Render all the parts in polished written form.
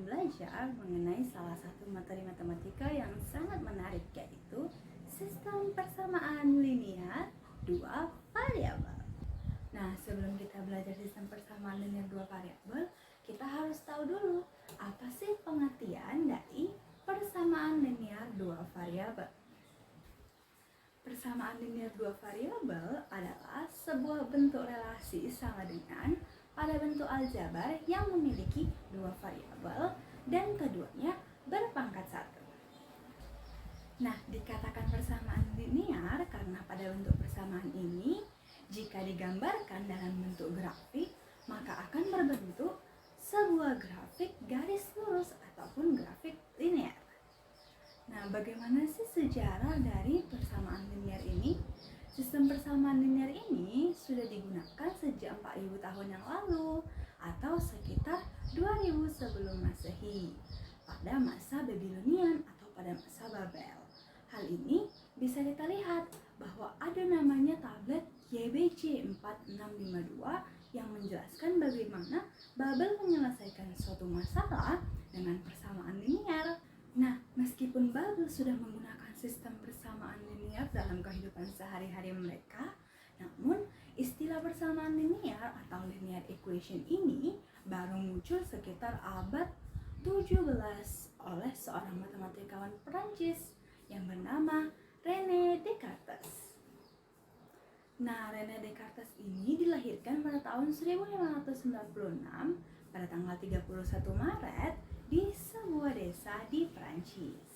akan belajar mengenai salah satu materi matematika yang sangat menarik, yaitu sistem persamaan linear dua variabel. Nah, sebelum kita belajar sistem persamaan linear dua variabel, kita harus tahu dulu apa sih pengertian dari persamaan linear dua variabel. Persamaan linear dua variabel adalah sebuah bentuk relasi sama dengan pada bentuk aljabar yang memiliki dua variabel dan keduanya berpangkat satu. Nah, dikatakan persamaan linear karena pada bentuk persamaan ini jika digambarkan dalam bentuk grafik maka akan berbentuk sebuah grafik garis lurus ataupun grafik linear. Nah, bagaimana sih sejarah dari persamaan linear ini? Sistem persamaan linear ini sudah digunakan sejak 4000 tahun yang lalu atau sekitar 2000 sebelum Masehi pada masa Babylonian atau pada masa Babel. Hal ini bisa kita lihat bahwa ada namanya tablet YBC 4652 yang menjelaskan bagaimana Babel menyelesaikan suatu masalah dengan persamaan linear. Nah, meskipun Babel sudah menggunakan sistem persamaan linear dalam kehidupan sehari-hari mereka, namun istilah persamaan linear atau linear equation ini baru muncul sekitar abad 17 oleh seorang matematikawan Perancis yang bernama René Descartes. Nah, René Descartes ini dilahirkan pada tahun 1596 pada tanggal 31 Maret di sebuah desa di Prancis.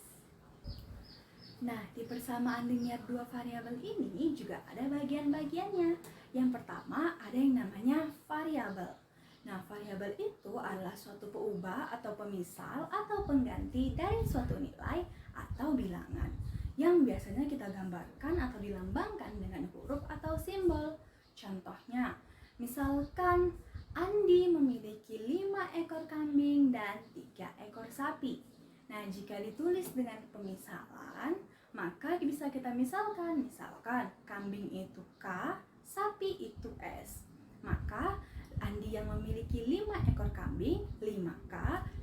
Nah, di persamaan linear dua variabel ini juga ada bagian-bagiannya. Yang pertama ada yang namanya variabel. Nah, variabel itu adalah suatu peubah atau pemisal atau pengganti dari suatu nilai atau bilangan yang biasanya kita gambarkan atau dilambangkan dengan huruf atau simbol. Contohnya, misalkan Andi memiliki 5 ekor kambing dan 3 ekor sapi. Nah, jika ditulis dengan pemisalan, maka bisa kita misalkan kambing itu K, sapi itu S. Maka Andi yang memiliki 5 ekor kambing, 5K,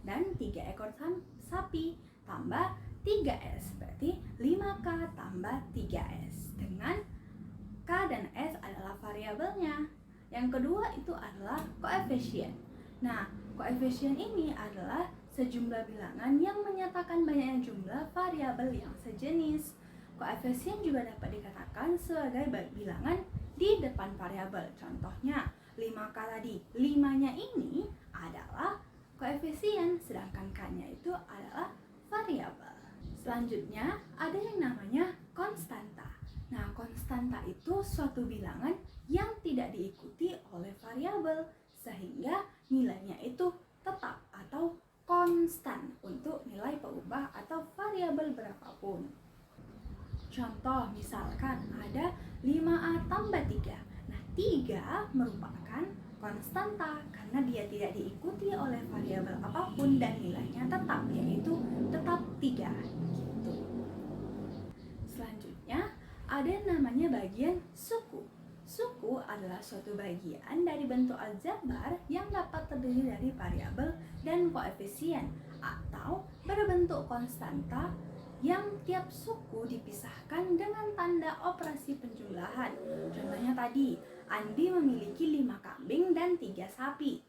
dan 3 ekor sapi, tambah 3S, berarti 5K tambah 3S. Dengan K dan S adalah variabelnya. Yang kedua itu adalah koefisien. Nah, koefisien ini adalah sejumlah bilangan yang menyatakan banyaknya jumlah variabel yang sejenis. Koefisien juga dapat dikatakan sebagai bilangan di depan variabel. Contohnya, 5K tadi, 5-nya ini adalah koefisien, sedangkan K-nya itu adalah variabel. Selanjutnya, ada yang namanya konstanta. Nah, konstanta itu suatu bilangan yang tidak diikuti oleh variabel sehingga nilainya itu tetap atau konstan untuk nilai peubah atau variabel berapapun. Contoh, misalkan ada 5A tambah 3. Nah, 3 merupakan konstanta karena dia tidak diikuti oleh variabel apapun dan nilainya tetap, yaitu tetap 3 gitu. Selanjutnya, ada yang namanya bagian suku. Suku adalah suatu bagian dari bentuk aljabar yang dapat terdiri dari variabel dan koefisien atau berbentuk konstanta yang tiap suku dipisahkan dengan tanda operasi penjumlahan. Contohnya tadi, Andi memiliki 5 kambing dan 3 sapi.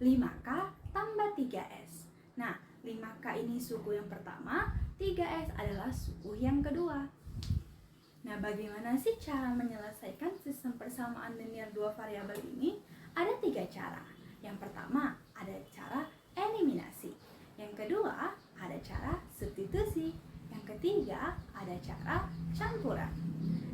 5K tambah 3S. Nah, 5K ini suku yang pertama, 3S adalah suku yang kedua. Nah, bagaimana sih cara menyelesaikan sistem persamaan linear dua variabel ini? Ada 3 cara. Yang pertama, ada cara eliminasi. Yang kedua, ada cara substitusi. Yang ketiga, ada cara campuran.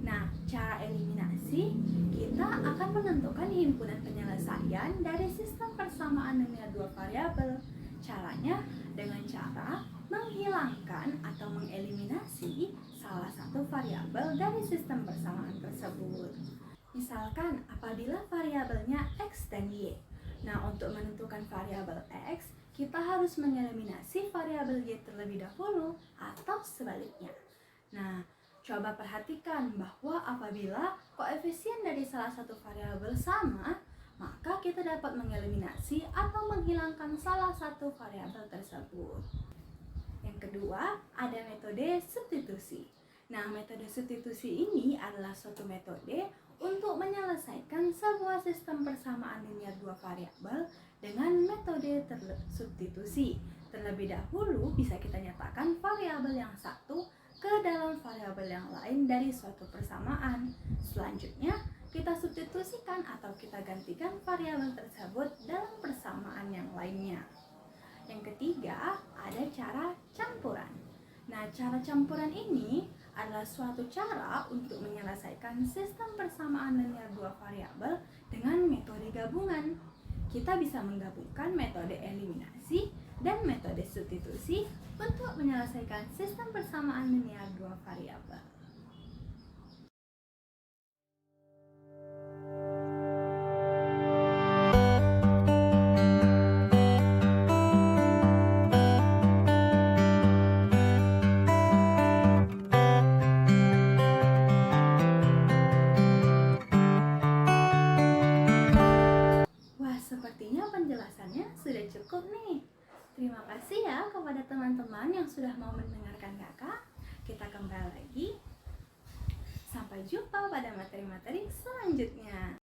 Nah, cara eliminasi, kita akan menentukan himpunan penyelesaian dari sistem persamaan linear dua variabel. Caranya dengan cara menghilangkan atau mengeliminasi salah satu variabel dari sistem persamaan tersebut. Misalkan apabila variabelnya X dan Y. Nah, untuk menentukan variabel X, kita harus mengeliminasi variabel Y terlebih dahulu atau sebaliknya. Nah, coba perhatikan bahwa apabila koefisien dari salah satu variabel sama, maka kita dapat mengeliminasi atau menghilangkan salah satu variabel tersebut. Yang kedua, ada metode substitusi. Nah, metode substitusi ini adalah suatu metode untuk menyelesaikan sebuah sistem persamaan linear dua variabel dengan metode substitusi. Terlebih dahulu bisa kita nyatakan variabel yang satu ke dalam variabel yang lain dari suatu persamaan. Selanjutnya, kita substitusikan atau kita gantikan variabel tersebut dalam persamaan yang lainnya. Yang ketiga, ada cara campuran. Nah, cara campuran ini adalah suatu cara untuk menyelesaikan sistem persamaan linear dua variabel dengan metode gabungan. Kita bisa menggabungkan metode eliminasi dan metode substitusi untuk menyelesaikan sistem persamaan linear dua variabel. Sepertinya penjelasannya sudah cukup nih. Terima kasih ya kepada teman-teman yang sudah mau mendengarkan kakak. Kita kembali lagi. Sampai jumpa pada materi-materi selanjutnya.